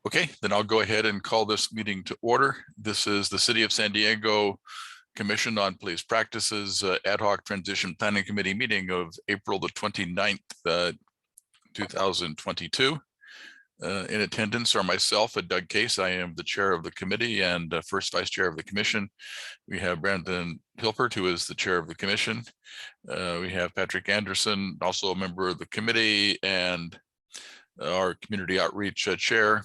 Okay, then I'll go ahead and call this meeting to order. This is the City of San Diego Commission on Police Practices Ad Hoc Transition Planning Committee meeting of April the 29th, 2022. In attendance are myself, Doug Case. I am the chair of the committee and first vice chair of the commission. We have Brandon Hilpert, who is the chair of the commission. We have Patrick Anderson, also a member of the committee, and our community outreach chair.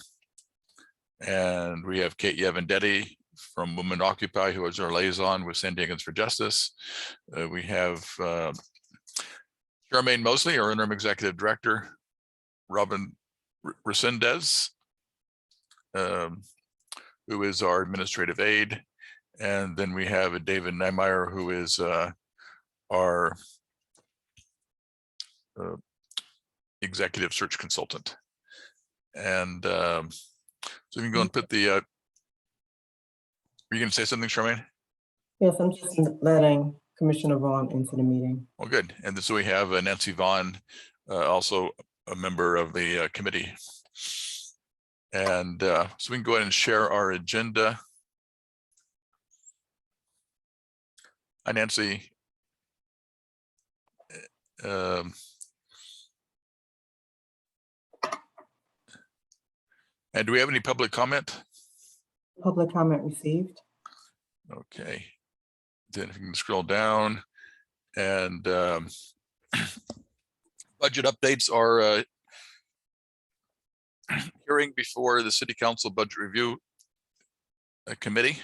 And we have Kate Yevendetti from Women Occupy, who is our liaison with San Diegans for Justice. We have Charmaine Mosley, our interim executive director, Robin Resendez, who is our administrative aide. And then we have David Niemeyer, who is our executive search consultant. And so you can go and put the, are you going to say something, Charmaine? Yes, I'm just letting Commissioner Vaughn into the meeting. Well, good. And so we have Nancy Vaughn, also a member of the committee. And so we can go ahead and share our agenda. Hi, Nancy. And do we have any public comment? Public comment received. Okay. Then if you can scroll down, and budget updates are hearing before the City Council Budget Review Committee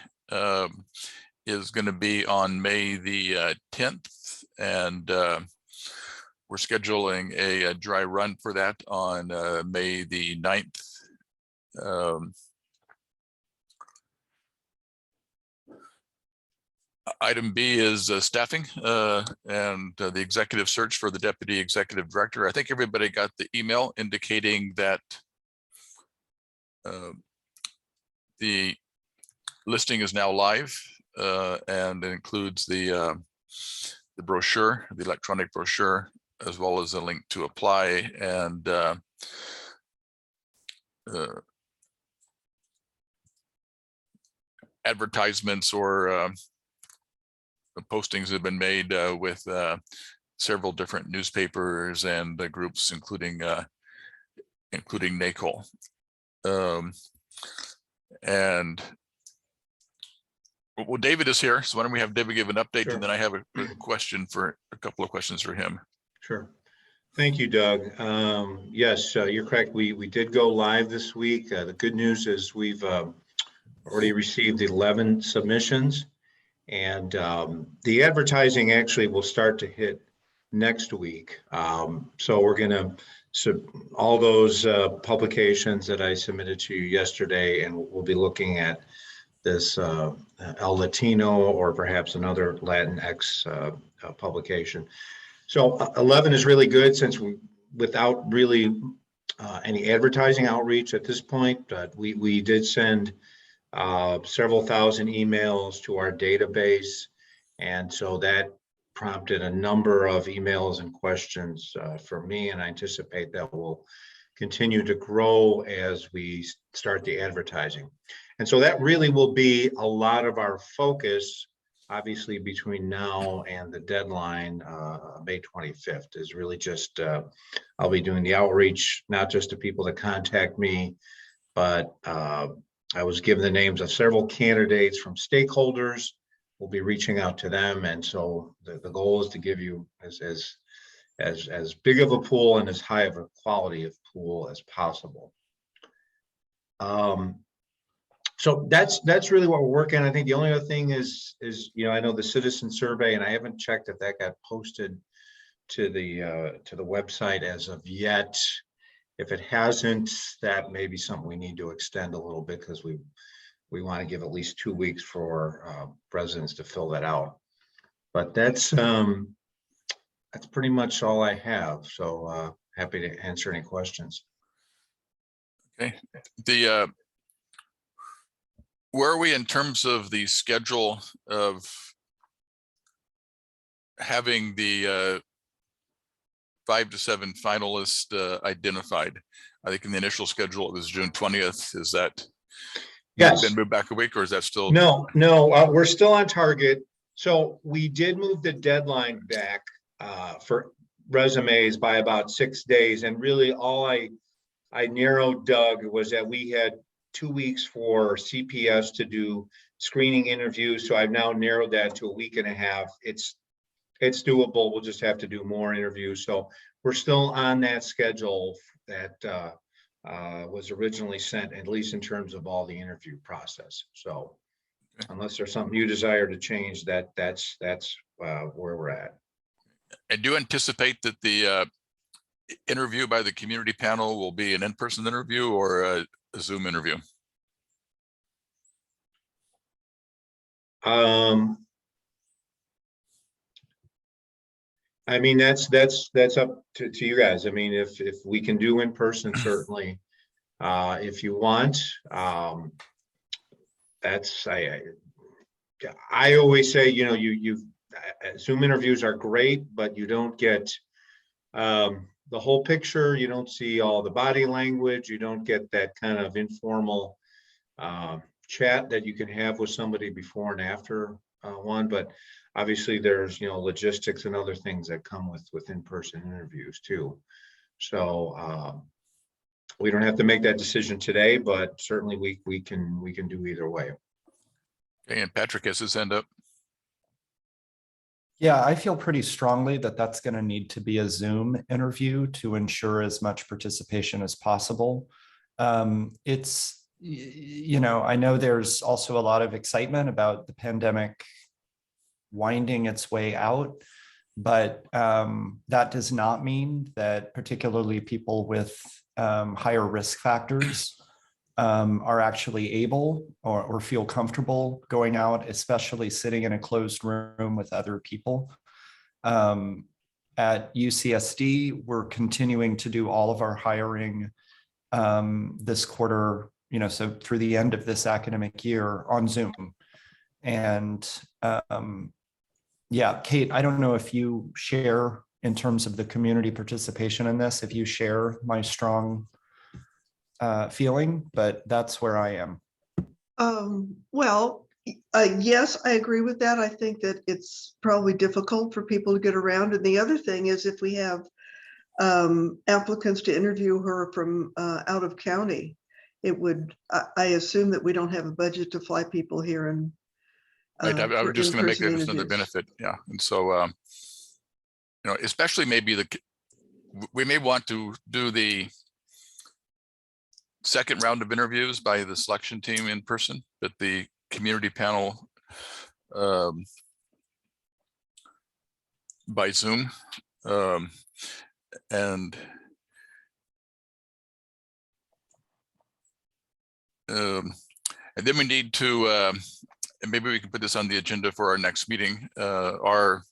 is going to be on May the 10th, and we're scheduling a dry run for that on May the 9th. Item B is staffing and the executive search for the deputy executive director. I think everybody got the email indicating that the listing is now live and it includes the brochure, the electronic brochure, as well as a link to apply, and advertisements or postings have been made with several different newspapers and groups, including NACOL. And well, David is here, so why don't we have David give an update, Sure. And then I have a couple of questions for him. Sure. Thank you, Doug. Yes, you're correct. We did go live this week. The good news is we've already received 11 submissions, and the advertising actually will start to hit next week. So we're going to all those publications that I submitted to you yesterday, and we'll be looking at this El Latino or perhaps another Latinx publication. So 11 is really good, since without really any advertising outreach at this point, we did send several thousand emails to our database, and so that prompted a number of emails and questions for me, and I anticipate that will continue to grow as we start the advertising. And so that really will be a lot of our focus, obviously, between now and the deadline, May 25th, is really just I'll be doing the outreach, not just to people that contact me, but I was given the names of several candidates from stakeholders. We'll be reaching out to them, and so the goal is to give you as big of a pool and as high of a quality of pool as possible. So that's really what we're working on. I think the only other thing is I know the citizen survey, and I haven't checked if that got posted to the website as of yet. If it hasn't, that may be something we need to extend a little bit, because we want to give at least 2 weeks for residents to fill that out. But that's pretty much all I have. So happy to answer any questions. Okay. Where are we in terms of the schedule of having the 5 to 7 finalists identified. I think in the initial schedule, it was June 20th. Is that Yes. been moved back a week, or is that still? No, we're still on target. So we did move the deadline back for resumes by about 6 days. And really all I narrowed, Doug, was that we had 2 weeks for CPS to do screening interviews. So I've now narrowed that to a week and a half. It's doable. We'll just have to do more interviews. So we're still on that schedule that was originally sent, at least in terms of all the interview process. So unless there's something you desire to change, that's where we're at. I do anticipate that the interview by the community panel will be an in-person interview or a Zoom interview. I mean, that's up to you guys. I mean, if we can do in person, certainly. If you want, that's I always say, you know, Zoom interviews are great, but you don't get the whole picture. You don't see all the body language. You don't get that kind of informal chat that you can have with somebody before and after one. But obviously there's, you know, logistics and other things that come with in-person interviews too. So we don't have to make that decision today, but certainly we can do either way. Okay, and Patrick has his hand up. Yeah, I feel pretty strongly that that's going to need to be a Zoom interview to ensure as much participation as possible. It's, you know, I know there's also a lot of excitement about the pandemic winding its way out, but that does not mean that particularly people with higher risk factors are actually able or feel comfortable going out, especially sitting in a closed room with other people. At UCSD, we're continuing to do all of our hiring this quarter, you know, so through the end of this academic year on Zoom. And yeah, Kate, I don't know if you share in terms of the community participation in this, if you share my strong feeling, but that's where I am. Well, yes, I agree with that. I think that it's probably difficult for people to get around. And the other thing is if we have applicants to interview her from out of county, it would, I assume that we don't have a budget to fly people here and Right, I was just going to make that as another interviews. benefit. Yeah, and so you know, especially maybe we may want to do the second round of interviews by the selection team in person, but the community panel by Zoom. And then we need to, and maybe we can put this on the agenda for our next meeting. Our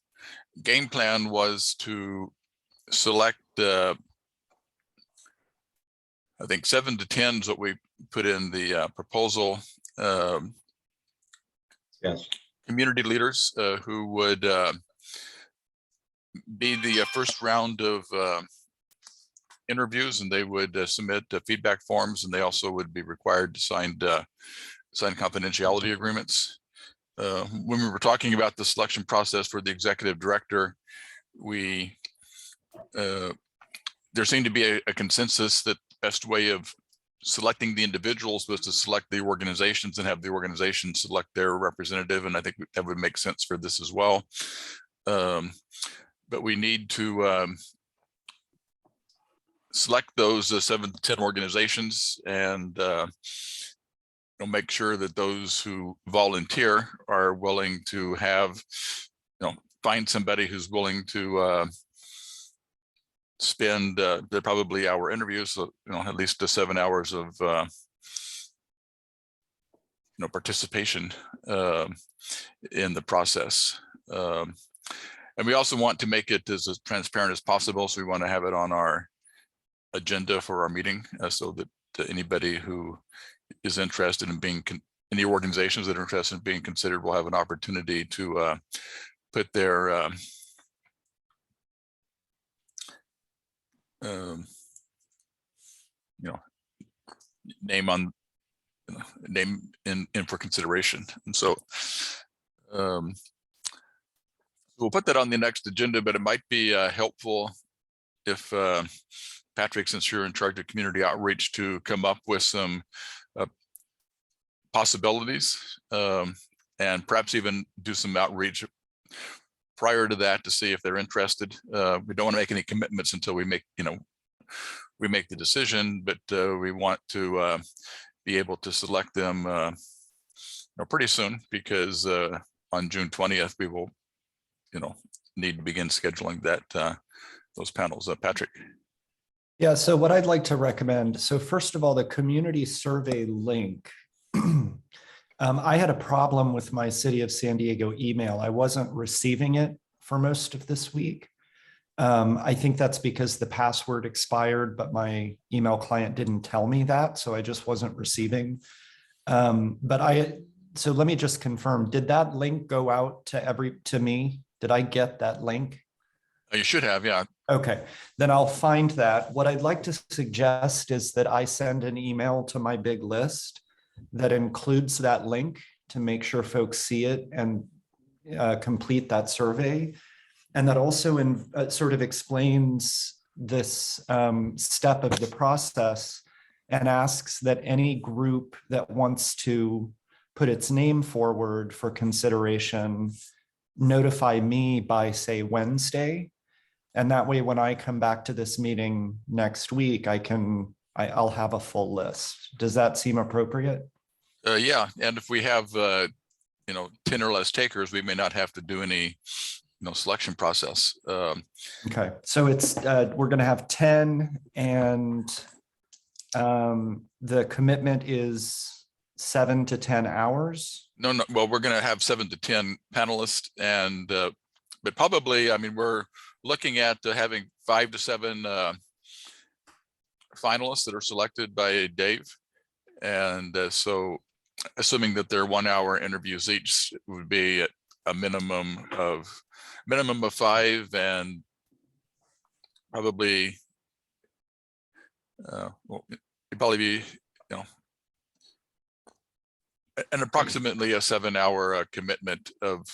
game plan was to select, I think 7 to 10 is what we put in the proposal. Yes. Community leaders who would be the first round of interviews, and they would submit feedback forms, and they also would be required to sign confidentiality agreements. When we were talking about the selection process for the executive director, there seemed to be a consensus that the best way of selecting the individuals was to select the organizations and have the organizations select their representative. And I think that would make sense for this as well. But we need to select those 7 to 10 organizations and make sure that those who volunteer are willing to have, find somebody who's willing to spend the probably hour interviews, so at least 7 hours of participation in the process. And we also want to make it as transparent as possible, so we want to have it on our agenda for our meeting, so that anybody who is interested in being any organizations that are interested in being considered will have an opportunity to put their um, name on, name in for consideration. And so we'll put that on the next agenda, but it might be helpful if Patrick, since you're in charge of community outreach, to come up with some possibilities and perhaps even do some outreach prior to that to see if they're interested. We don't want to make any commitments until we make, we make the decision, but we want to be able to select them pretty soon, because on June 20th, we will, need to begin scheduling that those panels. Patrick. Yeah, so what I'd like to recommend, so first of all, the community survey link. I had a problem with my City of San Diego email. I wasn't receiving it for most of this week. I think that's because the password expired, but my email client didn't tell me that, so I just wasn't receiving. So let me just confirm, did that link go out to me? Did I get that link? You should have, yeah. Okay, then I'll find that. What I'd like to suggest is that I send an email to my big list that includes that link to make sure folks see it and complete that survey. And that also sort of explains this step of the process and asks that any group that wants to put its name forward for consideration notify me by, say, Wednesday. And that way, when I come back to this meeting next week, I'll have a full list. Does that seem appropriate? Yeah, and if we have 10 or less takers, we may not have to do any selection process. Okay, so it's we're going to have 10, and the commitment is 7 to 10 hours. No, well, we're going to have 7 to 10 panelists, and but probably, I mean, we're looking at having 5 to 7 finalists that are selected by Dave, and so assuming that they're 1 hour interviews each, would be a minimum of 5, and probably it'd probably be an approximately a 7 hour commitment of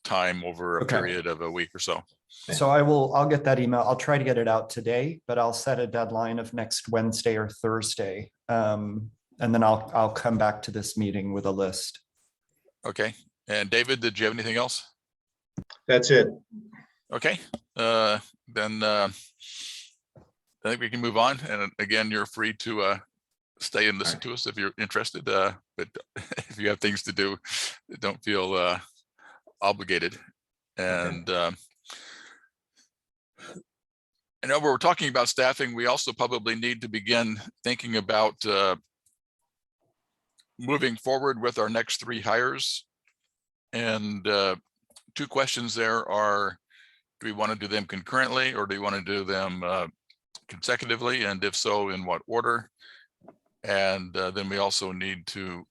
time over a Okay. period of a week or so. So I'll get that email. I'll try to get it out today, but I'll set a deadline of next Wednesday or Thursday. And then I'll come back to this meeting with a list. Okay. And David, did you have anything else? That's it. Okay. Then I think we can move on. And again, you're free to stay and listen to us if you're interested. But if you have things to do, don't feel obligated. And I know we're talking about staffing. We also probably need to begin thinking about moving forward with our next 3 hires. And 2 questions there are, do we want to do them concurrently, or do we want to do them consecutively? And if so, in what order? And then we also need to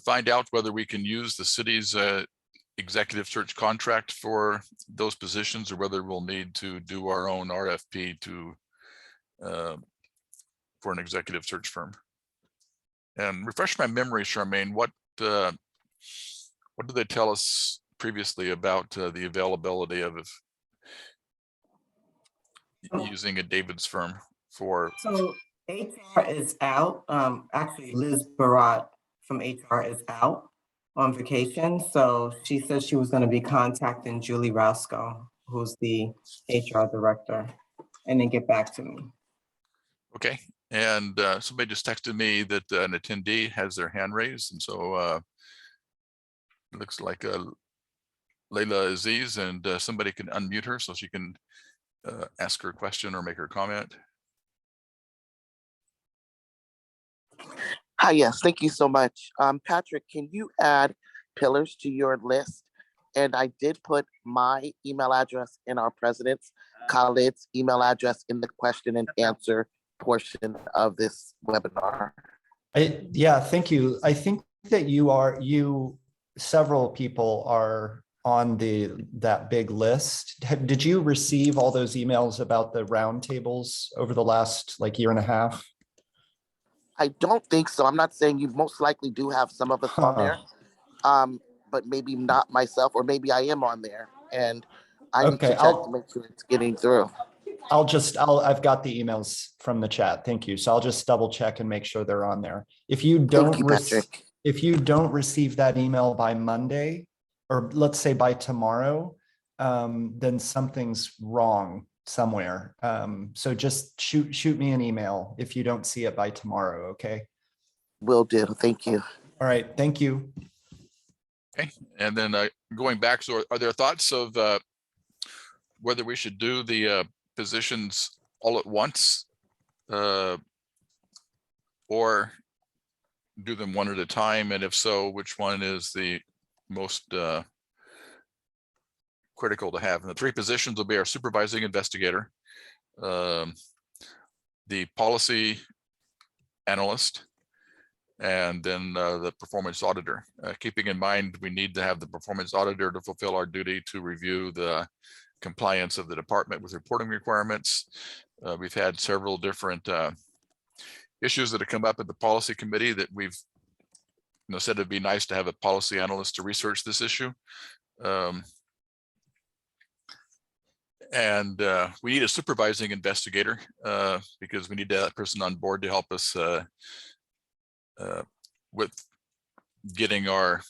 find out whether we can use the city's executive search contract for those positions, or whether we'll need to do our own RFP for an executive search firm. And refresh my memory, Charmaine, what did they tell us previously about the availability of using a David's firm for? So HR is out. Actually, Liz Barat from HR is out on vacation. So she said she was going to be contacting Julie Roscoe, who's the HR director, and then get back to me. Okay. And somebody just texted me that an attendee has their hand raised. And so it looks like Layla Aziz, and somebody can unmute her so she can ask her question or make her comment. Hi, yes, thank you so much. Patrick, can you add pillars to your list? And I did put my email address in our president's, Khalid's email address in the question and answer portion of this webinar. Yeah, thank you. I think that several people are on that big list. Did you receive all those emails about the roundtables over the last like year and a half? I don't think so. I'm not saying you most likely do have some of us on there, but maybe not myself, or maybe I am on there, and I need to Okay, check to make sure it's getting through. I've got the emails from the chat. Thank you. So I'll just double check and make sure they're on there. If you Thank don't, you, Patrick. if you don't receive that email by Monday, or let's say by tomorrow, then something's wrong somewhere. So just shoot me an email if you don't see it by tomorrow. Okay. Will do. Thank you. All right. Thank you. Okay, and then going back, so are there thoughts of whether we should do the positions all at once, or do them one at a time? And if so, which one is the most critical to have? And the three positions will be our supervising investigator, the policy analyst, and then the performance auditor. Keeping in mind, we need to have the performance auditor to fulfill our duty to review the compliance of the department with reporting requirements. We've had several different issues that have come up at the policy committee that we've said it'd be nice to have a policy analyst to research this issue. And we need a supervising investigator because we need that person on board to help us with getting our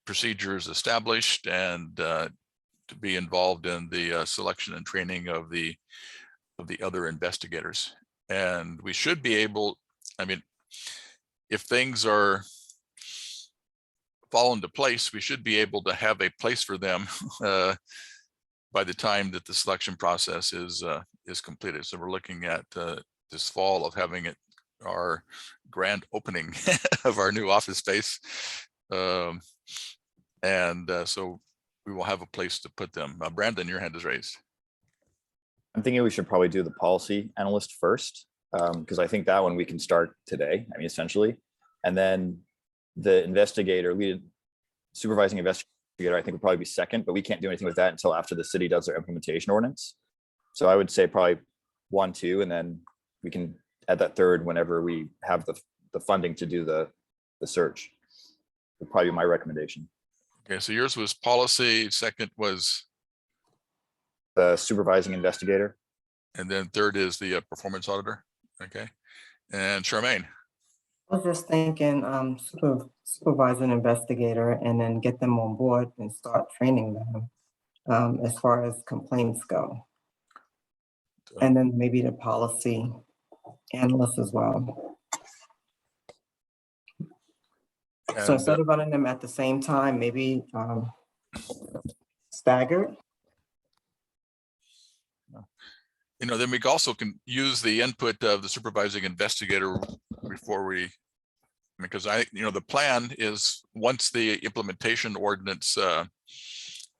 procedures established and to be involved in the selection and training of the other investigators. And we should be able, I mean, if things are fall into place, we should be able to have a place for them by the time that the selection process is completed. So we're looking at this fall of having it our grand opening of our new office space. So we will have a place to put them. Brandon, your hand is raised. I'm thinking we should probably do the policy analyst first, because I think that one we can start today, I mean, essentially. And then the investigator, supervising investigator, I think would probably be second, but we can't do anything with that until after the city does their implementation ordinance. So I would say probably 1, 2, and then we can add that third whenever we have the funding to do the search. Would probably be my recommendation. Okay, so yours was policy, second was? The supervising investigator. And then third is the performance auditor. Okay, and Charmaine. I was just thinking supervising investigator, and then get them on board and start training them as far as complaints go. And then maybe the policy analyst as well. And, So instead of running them at the same time, maybe staggered. then we also can use the input of the supervising investigator before we, because the plan is once the implementation ordinance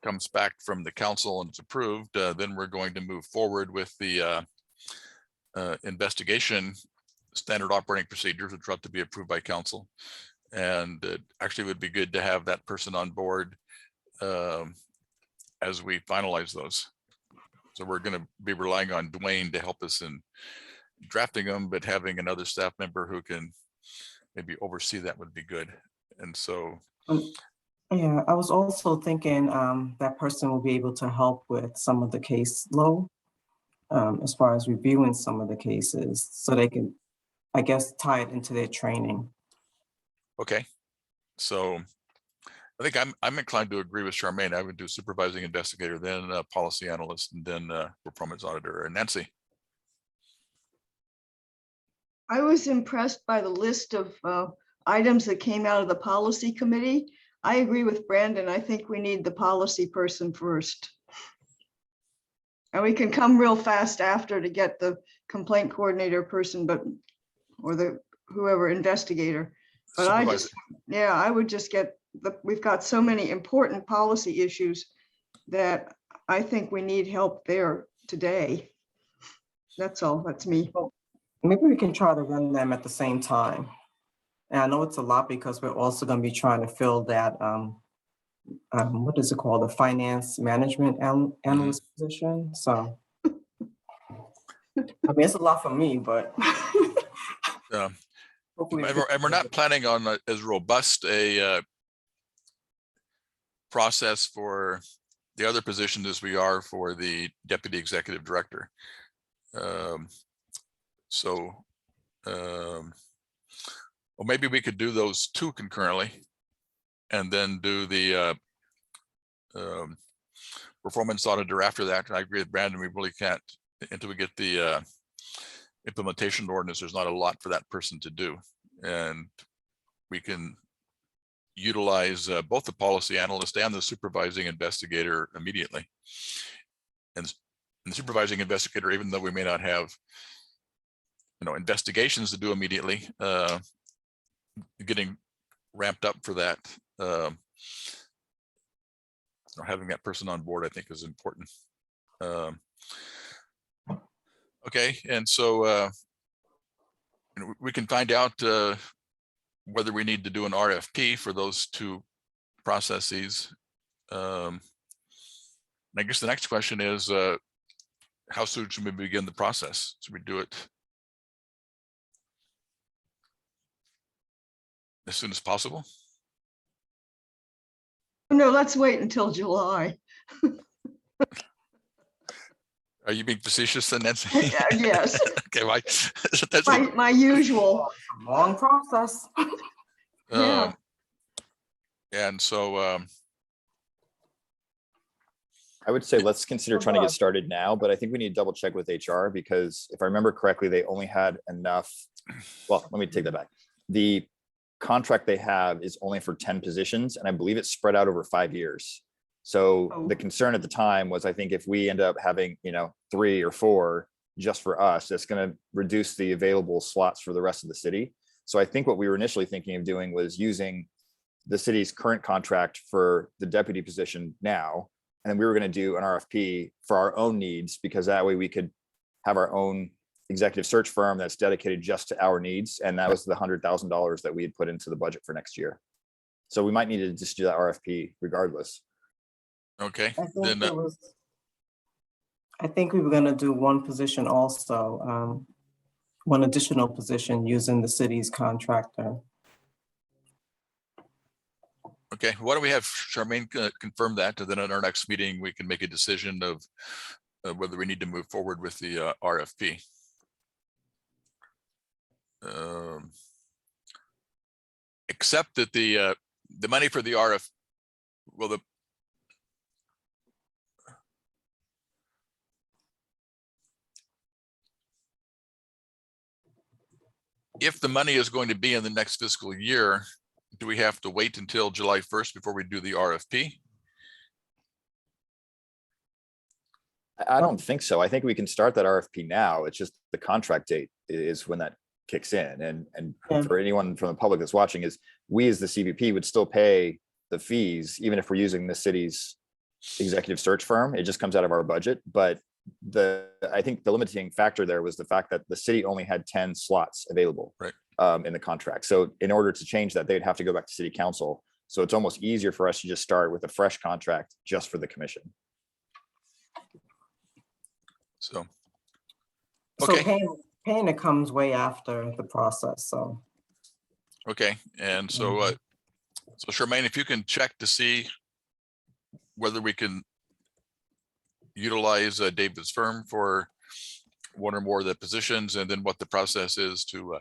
comes back from the council and it's approved, then we're going to move forward with the investigation standard operating procedures, which have to be approved by council. And it actually would be good to have that person on board as we finalize those. So we're going to be relying on Dwayne to help us in drafting them, but having another staff member who can maybe oversee that would be good. And so. Yeah, I was also thinking that person will be able to help with some of the caseload as far as reviewing some of the cases, so they can, I guess, tie it into their training. Okay, so I think I'm inclined to agree with Charmaine. I would do supervising investigator, then policy analyst, and then performance auditor. And Nancy. I was impressed by the list of items that came out of the policy committee. I agree with Brandon. I think we need the policy person first. And we can come real fast after to get the complaint coordinator person, or the whoever investigator. But I would just get we've got so many important policy issues that I think we need help there today. That's all. That's me. Maybe we can try to run them at the same time. And I know it's a lot because we're also going to be trying to fill that what is it called? The finance management analyst position. So, I mean, it's a lot for me, but. hopefully And we're not planning on as robust a process for the other position as we are for the deputy executive director. Or maybe we could do those two concurrently and then do the performance auditor after that. I agree with Brandon, we really can't, until we get the implementation ordinance, there's not a lot for that person to do. And we can utilize both the policy analyst and the supervising investigator immediately. And the supervising investigator, even though we may not have, investigations to do immediately, getting ramped up for that, having that person on board, I think, is important. Okay, and so we can find out whether we need to do an RFP for those two processes. I guess the next question is, how soon should we begin the process? Should we do it as soon as possible? No, let's wait until July. Are you being facetious then, Nancy? Yes, Okay, that's my usual. Long process. Yeah. and so I would say let's consider trying to get started now, but I think we need to double check with HR because if I remember correctly, they only had enough. Well, let me take that back. The contract they have is only for 10 positions, and I believe it's spread out over 5 years. So the concern at the time was, I think if we end up having, 3 or 4 just for us, that's going to reduce the available slots for the rest of the city. So I think what we were initially thinking of doing was using the city's current contract for the deputy position now. And then we were going to do an RFP for our own needs, because that way we could have our own executive search firm that's dedicated just to our needs. And that was the $100,000 that we had put into the budget for next year. So we might need to just do that RFP regardless. okay, I then think we were gonna do one position also, one additional position using the city's contractor. okay, why don't we have Charmaine confirm that, and then at our next meeting we can make a decision of whether we need to move forward with the RFP. Except that the money for the if the money is going to be in the next fiscal year, do we have to wait until July 1st before we do the RFP? I don't think so. I think we can start that RFP now. It's just the contract date is when that kicks in. And for anyone from the public that's watching, is we as the CVP would still pay the fees, even if we're using the city's executive search firm. It just comes out of our budget. But I think the limiting factor there was the fact that the city only had 10 slots available in the contract. So in order to change that, they'd have to go back to city council. So it's almost easier for us to just start with a fresh contract just for the commission. So, So okay, paying it comes way after the process, so. okay, and so so Charmaine, if you can check to see whether we can utilize David's firm for one or more of the positions, and then what the process is to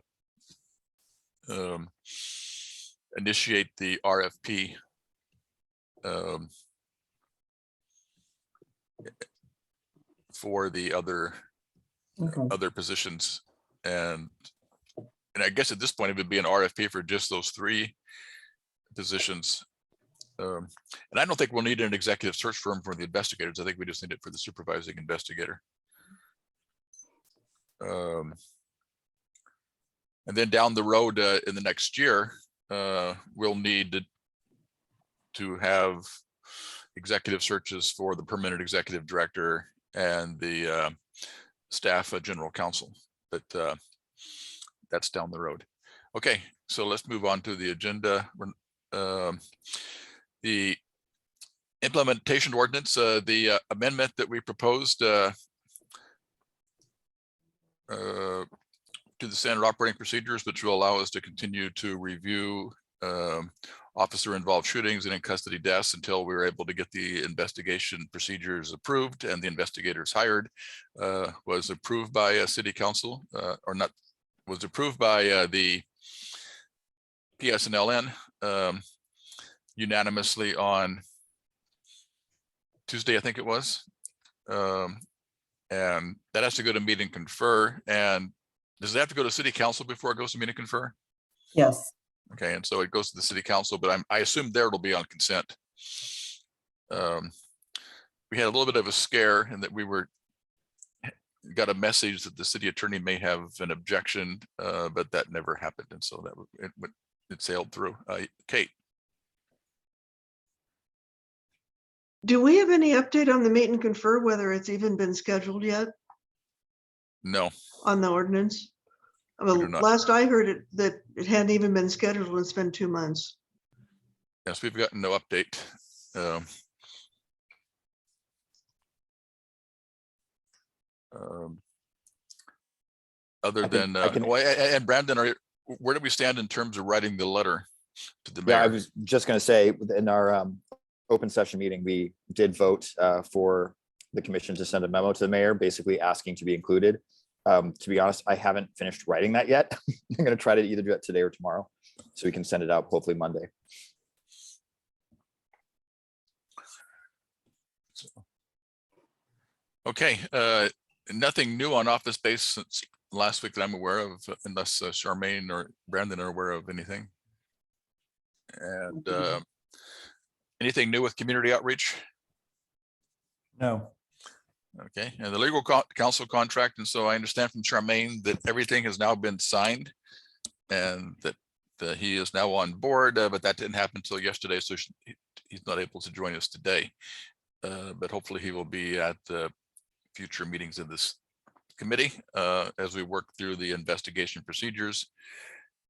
initiate the RFP for the other positions. And I guess at this point it would be an RFP for just those 3 positions. And I don't think we'll need an executive search firm for the investigators. I think we just need it for the supervising investigator. And then down the road in the next year, we'll need to have executive searches for the permanent executive director and the staff general counsel, but that's down the road. Okay, so let's move on to the agenda. The implementation ordinance, the amendment that we proposed to the standard operating procedures, which will allow us to continue to review officer involved shootings and in custody deaths until we were able to get the investigation procedures approved and the investigators hired, was approved by city council, or not, was approved by the PSNLN unanimously on Tuesday, I think it was. And that has to go to meet and confer. And does it have to go to city council before it goes to meet and confer? Yes. Okay, and so it goes to the city council, but I assume there it'll be on consent. We had a little bit of a scare in that we got a message that the city attorney may have an objection, but that never happened. And so that it sailed through. Kate. Do we have any update on the meet and confer, whether it's even been scheduled yet No. on the ordinance? do Well, not. last I heard that it hadn't even been scheduled and it's been 2 months. Yes, we've gotten no update. Other than, and Brandon, where do we stand in terms of writing the letter to the Yeah, I mayor? was just going to say, in our open session meeting, we did vote for the commission to send a memo to the mayor, basically asking to be included. To be honest, I haven't finished writing that yet. I'm going to try to either do that today or tomorrow, so we can send it out hopefully Monday. Okay, nothing new on office space since last week that I'm aware of, unless Charmaine or Brandon are aware of anything. And anything new with community outreach? No. Okay, and the legal counsel contract, and so I understand from Charmaine that everything has now been signed and that he is now on board, but that didn't happen until yesterday, so he's not able to join us today. But hopefully he will be at future meetings of this committee as we work through the investigation procedures,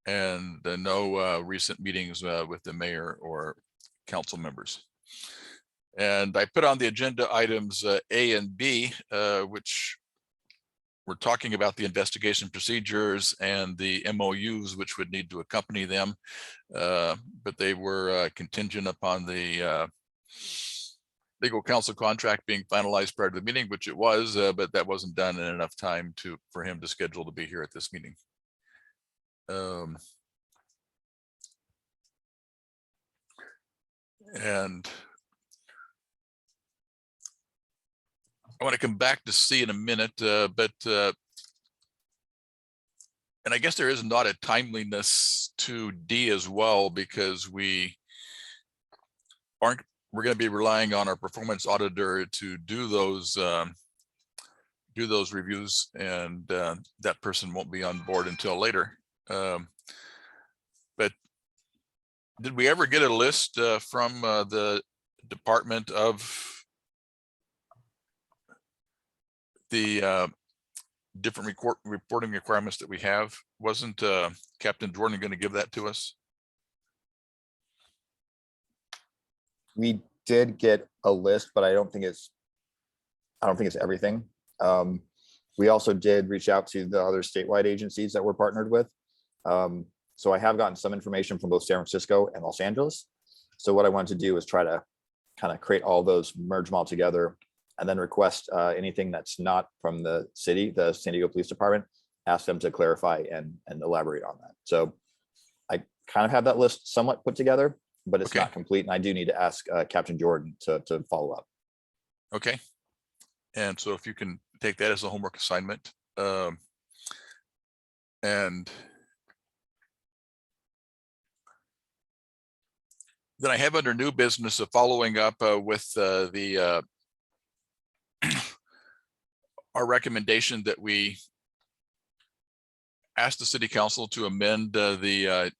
and no recent meetings with the mayor or council members. And I put on the agenda items A and B, which we're talking about the investigation procedures and the MOUs, which would need to accompany them. But they were contingent upon the legal counsel contract being finalized prior to the meeting, which it was, but that wasn't done in enough time for him to schedule to be here at this meeting. And I want to come back to C in a minute, but and I guess there is not a timeliness to D as well, because we're going to be relying on our performance auditor to do those reviews, and that person won't be on board until later. But did we ever get a list from the Department of the different reporting requirements that we have? Wasn't Captain Jordan going to give that to us? We did get a list, but I don't think it's everything. We also did reach out to the other statewide agencies that we're partnered with. So I have gotten some information from both San Francisco and Los Angeles. So what I wanted to do is try to kind of create all those, merge them all together, and then request anything that's not from the city, the San Diego Police Department, ask them to clarify and elaborate on that. So I kind of have that list somewhat put together, but it's not complete. And I do need to ask Captain Jordan to follow up. Okay. And so if you can take that as a homework assignment. And then I have under new business of following up with our recommendation that we ask the city council to amend the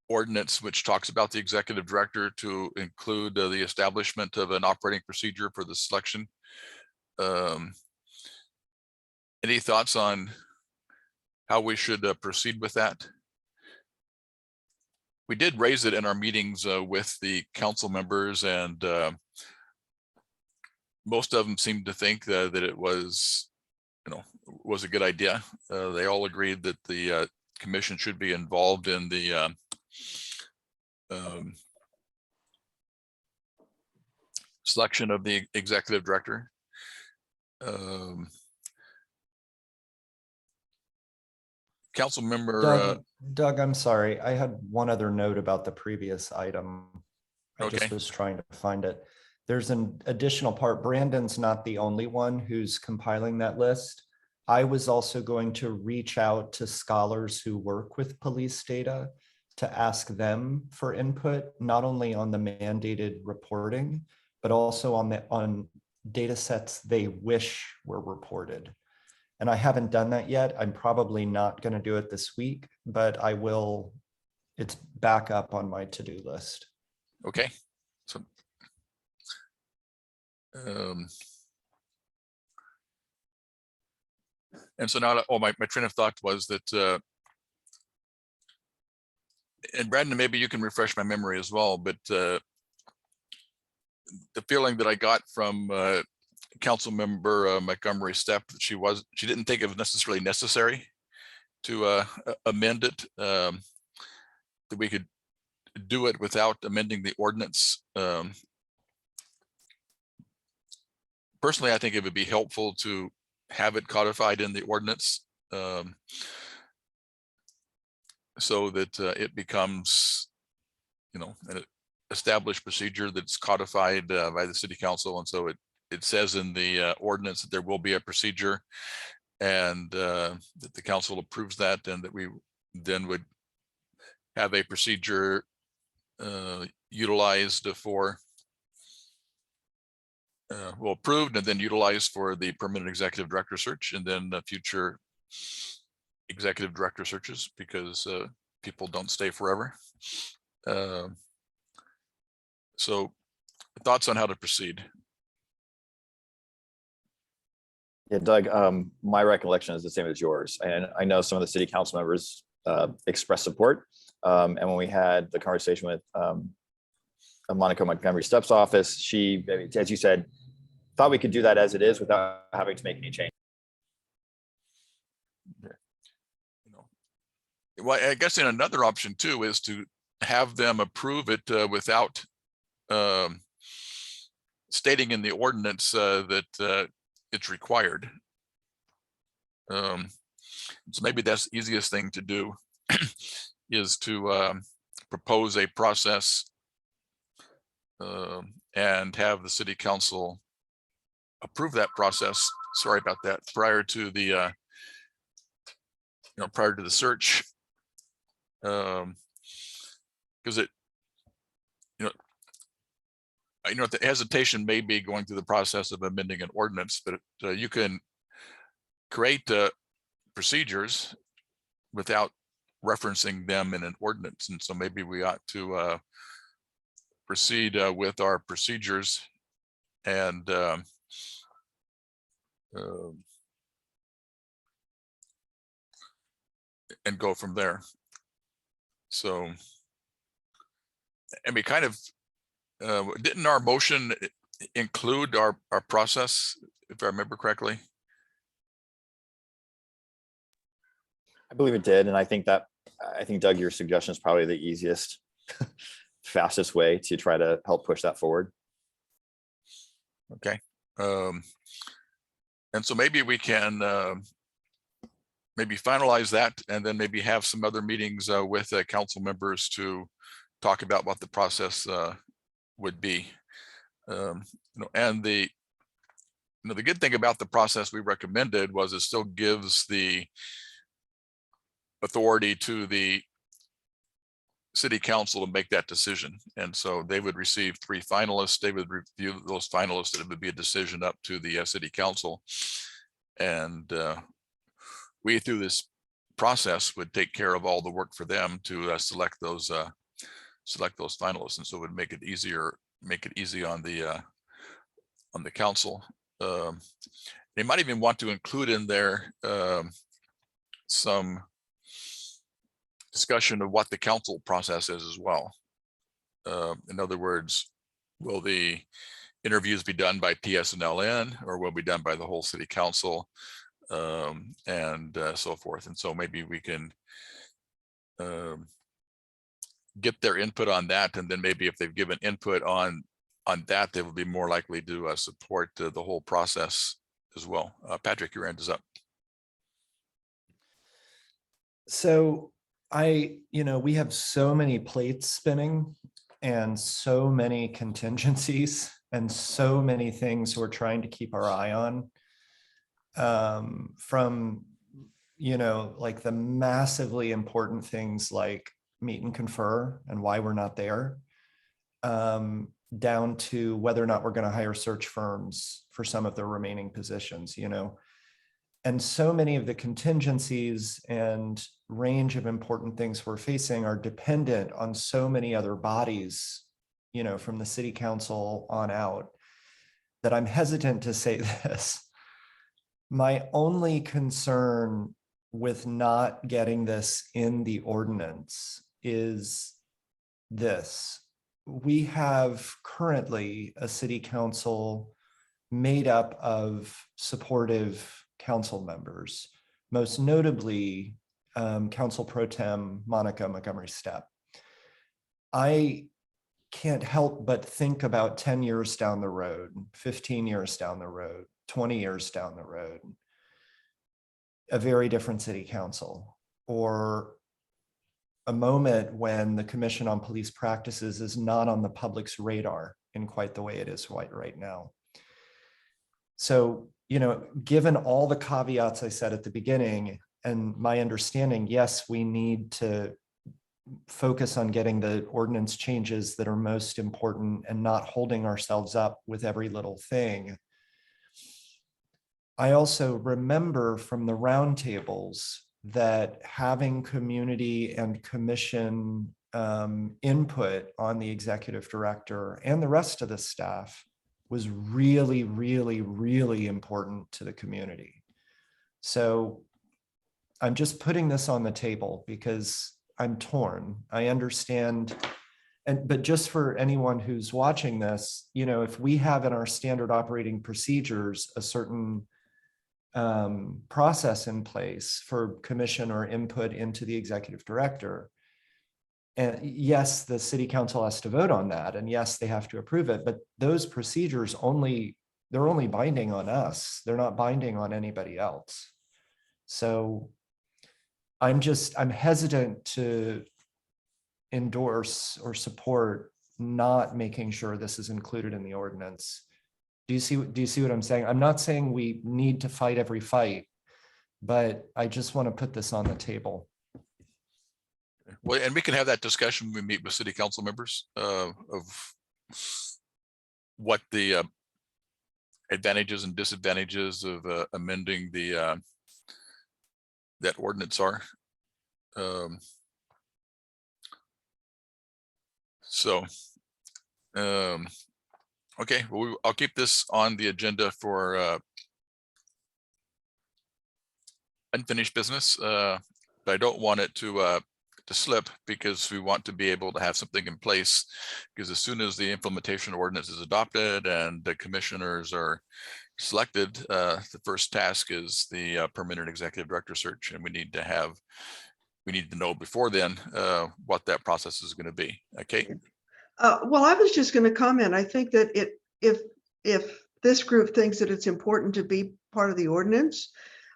ordinance, which talks about the executive director, to include the establishment of an operating procedure for the selection. Any thoughts on how we should proceed with that? We did raise it in our meetings with the council members, and most of them seemed to think that it was, was a good idea. They all agreed that the commission should be involved in the selection of the executive director. Council member, Doug, I'm sorry. I had one other note about the previous item. I Okay. just was trying to find it. There's an additional part. Brandon's not the only one who's compiling that list. I was also going to reach out to scholars who work with police data to ask them for input, not only on the mandated reporting, but also on data sets they wish were reported. And I haven't done that yet. I'm probably not going to do it this week, but I will. It's back up on my to-do list. okay. So and so now, my train of thought was that, and Brandon, maybe you can refresh my memory as well, but the feeling that I got from Council Member Montgomery Steppe, that she didn't think it was necessarily necessary to amend it, that we could do it without amending the ordinance. Personally, I think it would be helpful to have it codified in the ordinance, so that it becomes, an established procedure that's codified by the city council. And so it says in the ordinance that there will be a procedure, and that the council approves that, and that we then would have a procedure utilized for, approved and then utilized for the permanent executive director search, and then the future executive director searches, because people don't stay forever. So thoughts on how to proceed? Yeah, Doug, my recollection is the same as yours. And I know some of the city council members expressed support. And when we had the conversation with Monica Montgomery Steppe's office, she, as you said, thought we could do that as it is without having to make any change. Well, I guess in another option too is to have them approve it without stating in the ordinance that it's required. So maybe that's the easiest thing to do is to propose a process and have the city council approve that process. Sorry about that. Prior to the prior to the search, because it, the hesitation may be going through the process of amending an ordinance, but you can create procedures without referencing them in an ordinance. And so maybe we ought to proceed with our procedures and go from there. So, and we kind of, didn't our motion include our process, if I remember correctly? I believe it did. And I think, Doug, your suggestion is probably the easiest, fastest way to try to help push that forward. Okay. And so maybe we can maybe finalize that, and then maybe have some other meetings with council members to talk about what the process would be. And the good thing about the process we recommended was it still gives the authority to the city council to make that decision. And so they would receive 3 finalists. They would review those finalists, and it would be a decision up to the city council. And we, through this process, would take care of all the work for them to select those finalists. And so it would make it easier, make it easy on the council. They might even want to include in there some discussion of what the council process is as well. In other words, will the interviews be done by PSNLN or will be done by the whole city council, and so forth. And so maybe we can get their input on that, and then maybe if they've given input on that, they will be more likely to support the whole process as well. Patrick, your hand is up. So we have so many plates spinning and so many contingencies and so many things we're trying to keep our eye on, from, like the massively important things like meet and confer and why we're not there, down to whether or not we're going to hire search firms for some of the remaining positions, And so many of the contingencies and range of important things we're facing are dependent on so many other bodies, from the city council on out, that I'm hesitant to say this. My only concern with not getting this in the ordinance is this. We have currently a city council made up of supportive council members, most notably Council Pro Tem Monica Montgomery Stepp. I can't help but think about 10 years down the road, 15 years down the road, 20 years down the road, a very different city council, or a moment when the Commission on Police Practices is not on the public's radar in quite the way it is right now. So, given all the caveats I said at the beginning and my understanding, yes, we need to focus on getting the ordinance changes that are most important and not holding ourselves up with every little thing. I also remember from the roundtables that having community and commission input on the executive director and the rest of the staff was really, really, really important to the community. So I'm just putting this on the table because I'm torn. I understand. But just for anyone who's watching this, if we have in our standard operating procedures a certain process in place for commission or input into the executive director, and yes, the city council has to vote on that, and yes, they have to approve it, but those procedures they're only binding on us. They're not binding on anybody else. So I'm hesitant to endorse or support not making sure this is included in the ordinance. Do you see what I'm saying? I'm not saying we need to fight every fight, but I just want to put this on the table. Well, and we can have that discussion when we meet with city council members of what the advantages and disadvantages of amending the that ordinance are. Okay, well, I'll keep this on the agenda for unfinished business, but I don't want it to slip, because we want to be able to have something in place, because as soon as the implementation ordinance is adopted and the commissioners are selected, the first task is the permanent executive director search, and we need to know before then what that process is going to be. Okay. Well, I was just going to comment. I think that if this group thinks that it's important to be part of the ordinance,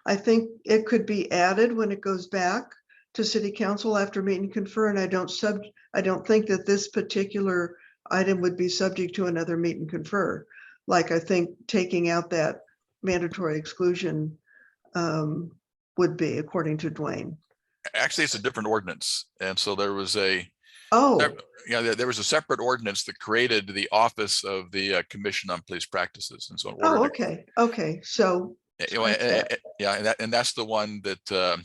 I think it could be added when it goes back to city council after meet and confer. And I don't think that this particular item would be subject to another meet and confer. Like, I think taking out that mandatory exclusion would be, according to Dwayne. Actually, it's a different ordinance, and so there was a there was a separate ordinance that created the office of the Commission on Police Practices, and so in order okay. So and that's the one that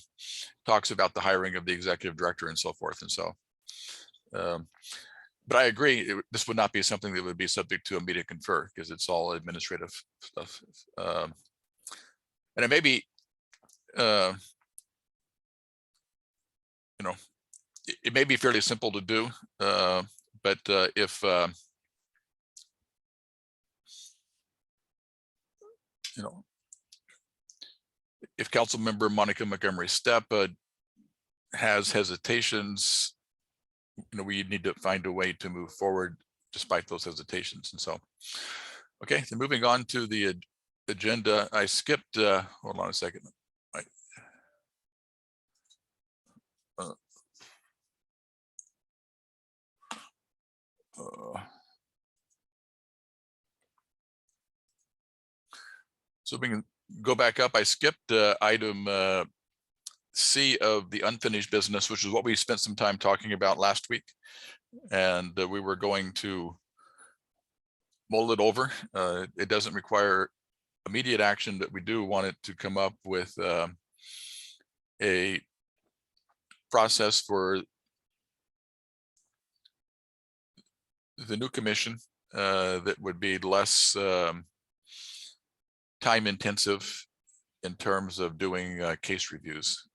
talks about the hiring of the executive director and so forth. And so, but I agree, this would not be something that would be subject to a meet and confer, because it's all administrative stuff. And it may be, it may be fairly simple to do, but if you know, if Councilmember Monica Montgomery Steppe has hesitations, you know, we need to find a way to move forward despite those hesitations. And so, okay, so moving on to the agenda, I skipped, hold on a second. So we can go back up. I skipped item C of the unfinished business, which is what we spent some time talking about last week. And we were going to mull it over. It doesn't require immediate action, but we do want it to come up with a process for the new commission that would be less time intensive in terms of doing case reviews.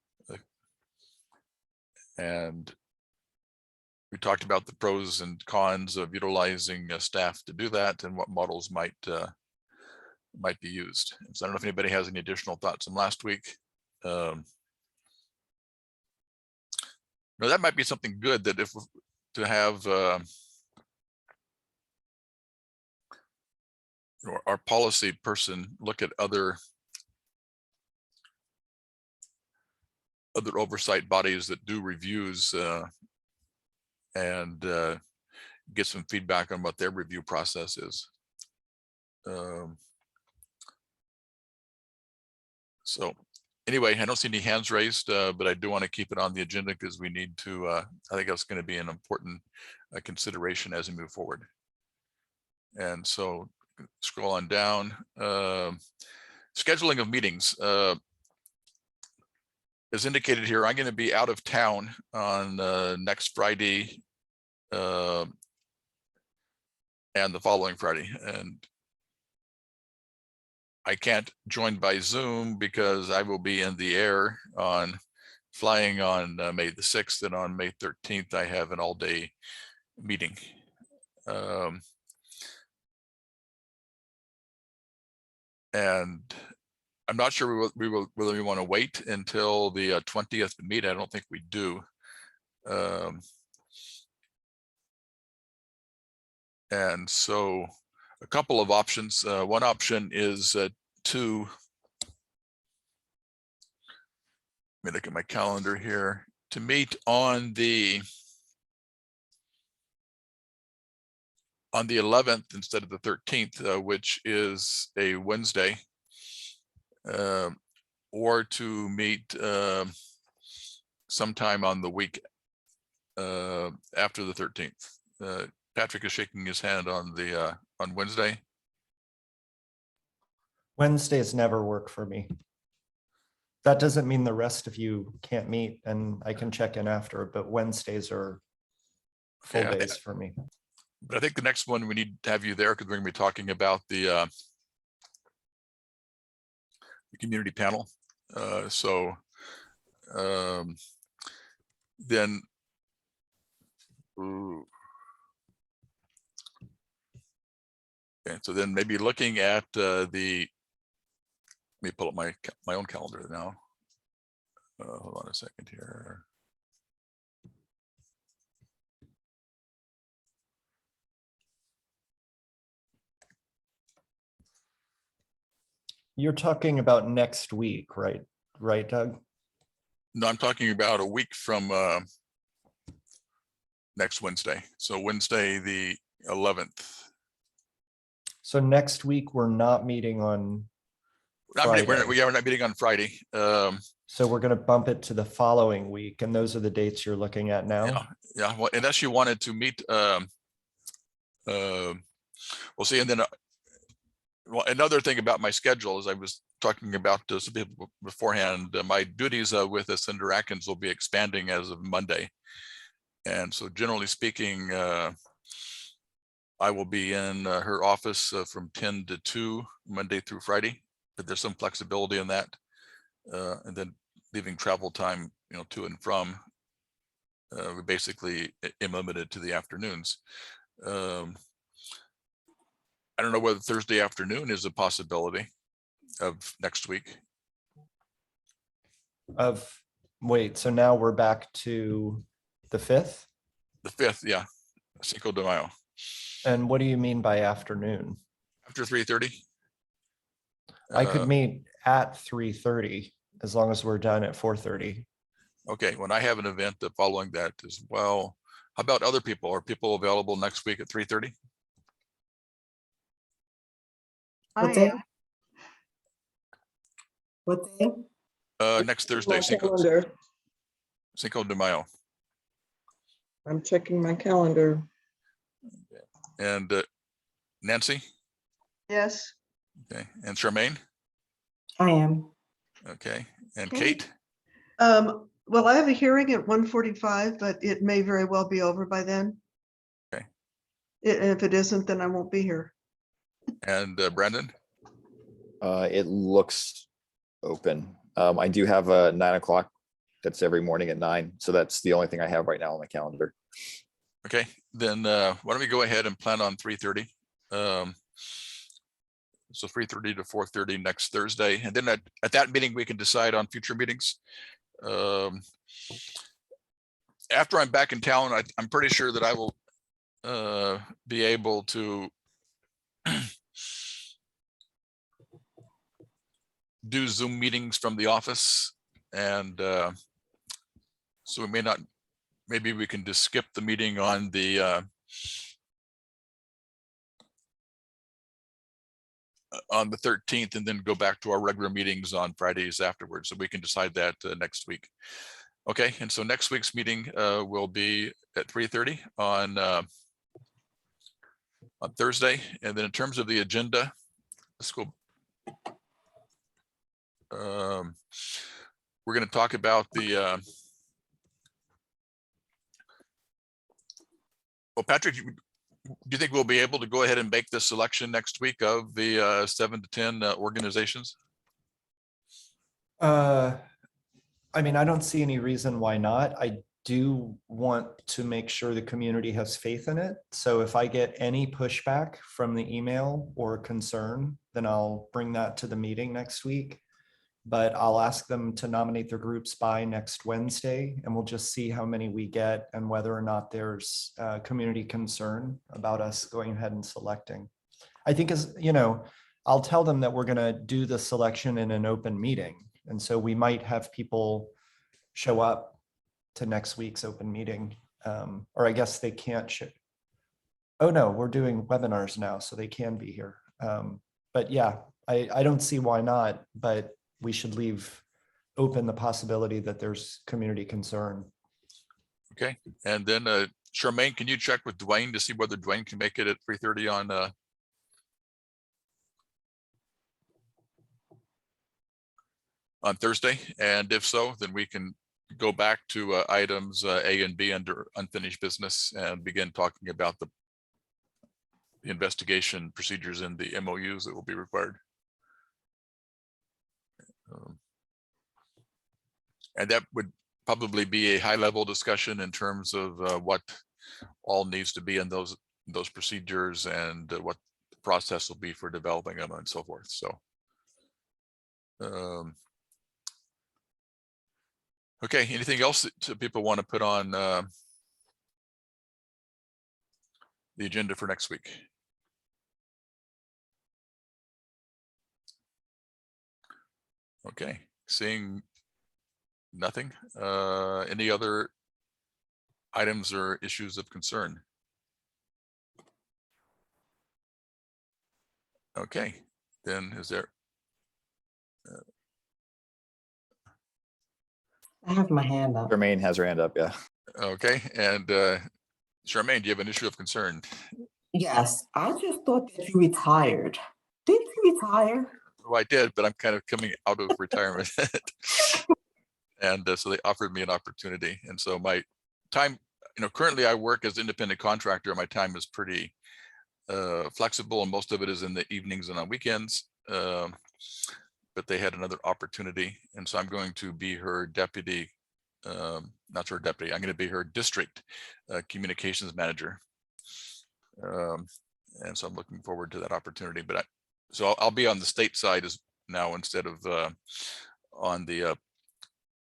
And we talked about the pros and cons of utilizing staff to do that and what models might be used. So I don't know if anybody has any additional thoughts from last week. No, that might be something good that if to have our policy person look at other oversight bodies that do reviews and get some feedback on what their review process is. So anyway, I don't see any hands raised, but I do want to keep it on the agenda because we need to, I think that's going to be an important consideration as we move forward. And so scroll on down. Scheduling of meetings. As indicated here, I'm going to be out of town on next Friday and the following Friday. And I can't join by Zoom because I will be in the air on flying on May the 6th, and on May 13th, I have an all-day meeting. And I'm not sure whether we want to wait until the 20th to meet. I don't think we do. And so a couple of options. One option is to, let me look at my calendar here, to meet on the 11th instead of the 13th, which is a Wednesday, or to meet sometime on the week after the 13th. Patrick is shaking his hand on the on Wednesday. Wednesdays never work for me. That doesn't mean the rest of you can't meet, and I can check in after, but Wednesdays are full Yeah, days for me. But I think the next one we need to have you there because we're going to be talking about the community panel. Then, okay, so then maybe looking at let me pull up my own calendar now. Hold on a second here. You're talking about next week, right? Right, Doug? No, I'm talking about a week from next Wednesday. So Wednesday, the 11th. So next week, we're not meeting on We're Friday. not meeting on Friday. So we're going to bump it to the following week, and those are the dates you're looking at now? Yeah. Well, unless you wanted to meet, we'll see. And then, well, another thing about my schedule, as I was talking about some people beforehand, my duties with Senator Atkins will be expanding as of Monday. And so generally speaking, I will be in her office from 10 to 2 Monday through Friday, but there's some flexibility in that. And then leaving travel time, to and from, we basically am limited to the afternoons. I don't know whether Thursday afternoon is a possibility. of next week. Wait, so now we're back to the 5th? The 5th, yeah, Cinco de Mayo, And what do you mean by afternoon? after 3:30. I could meet at 3:30 as long as we're done at 4:30. Okay, when I have an event following that as well. How about other people? Are people available next week at 3:30? I What day? am. What day? Next Thursday, My Cinco calendar. de Mayo. I'm checking my calendar. And Nancy, Yes. okay, and Charmaine, I am. okay, and Okay. Kate, Well, I have a hearing at 1:45, but it may very well be over by then. Okay. If it isn't, then I won't be here. and Brandon. It looks open. I do have a 9 o'clock. That's every morning at 9. So that's the only thing I have right now on my calendar. Okay, then why don't we go ahead and plan on 3:30? So 3:30 to 4:30 next Thursday, and then at that meeting, we can decide on future meetings. After I'm back in town, I'm pretty sure that I will be able to do Zoom meetings from the office, and so we may not, maybe we can just skip the meeting on the 13th and then go back to our regular meetings on Fridays afterwards. So we can decide that next week. Okay, and so next week's meeting will be at 3:30 on Thursday. And then in terms of the agenda, let's go. We're going to talk about the well, Patrick, do you think we'll be able to go ahead and make the selection next week of the 7 to 10 organizations? I mean, I don't see any reason why not. I do want to make sure the community has faith in it. So if I get any pushback from the email or concern, then I'll bring that to the meeting next week. But I'll ask them to nominate their groups by next Wednesday, and we'll just see how many we get and whether or not there's community concern about us going ahead and selecting. I think, as you know, I'll tell them that we're going to do the selection in an open meeting. And so we might have people show up to next week's open meeting, or I guess they can't. Oh no, we're doing webinars now, so they can be here. But yeah, I don't see why not, but we should leave open the possibility that there's community concern. Okay, and then Charmaine, can you check with Dwayne to see whether Dwayne can make it at 3:30 on Thursday? And if so, then we can go back to items A and B under unfinished business and begin talking about the investigation procedures and the MOUs that will be required. And that would probably be a high-level discussion in terms of what all needs to be in those procedures and what the process will be for developing them and so forth. So, okay, anything else that people want to put on the agenda for next week? Okay, seeing nothing. Any other items or issues of concern? Okay, then is there? I have my hand up. Jermaine has her hand up, yeah. Okay, and Charmaine, do you have an issue of concern? Yes, I just thought that you retired. Didn't you retire? Well, I did, but I'm kind of coming out of retirement. And so they offered me an opportunity. And so my time, currently I work as independent contractor. My time is pretty flexible, and most of it is in the evenings and on weekends. But they had another opportunity. And so I'm going to be her deputy, not her deputy, I'm going to be her district communications manager. And so I'm looking forward to that opportunity. But so I'll be on the state side now instead of on the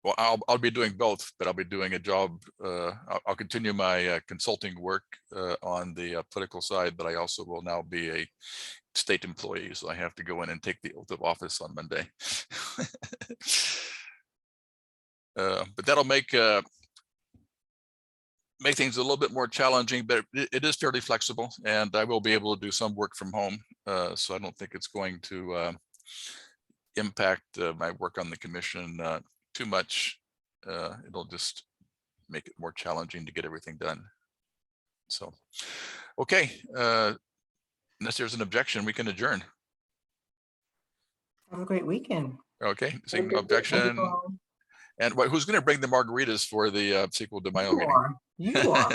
well, I'll be doing both, but I'll be doing a job. I'll continue my consulting work on the political side, but I also will now be a state employee, so I have to go in and take the oath of office on Monday. But that'll make things a little bit more challenging, but it is fairly flexible, and I will be able to do some work from home. So I don't think it's going to impact my work on the commission too much. It'll just make it more challenging to get everything done. So, okay, unless there's an objection, we can adjourn. Have a great weekend. Okay, seeing Okay, no thank you objection. all. And who's going to bring the margaritas for the sequel to Mayo You meeting? are. You are.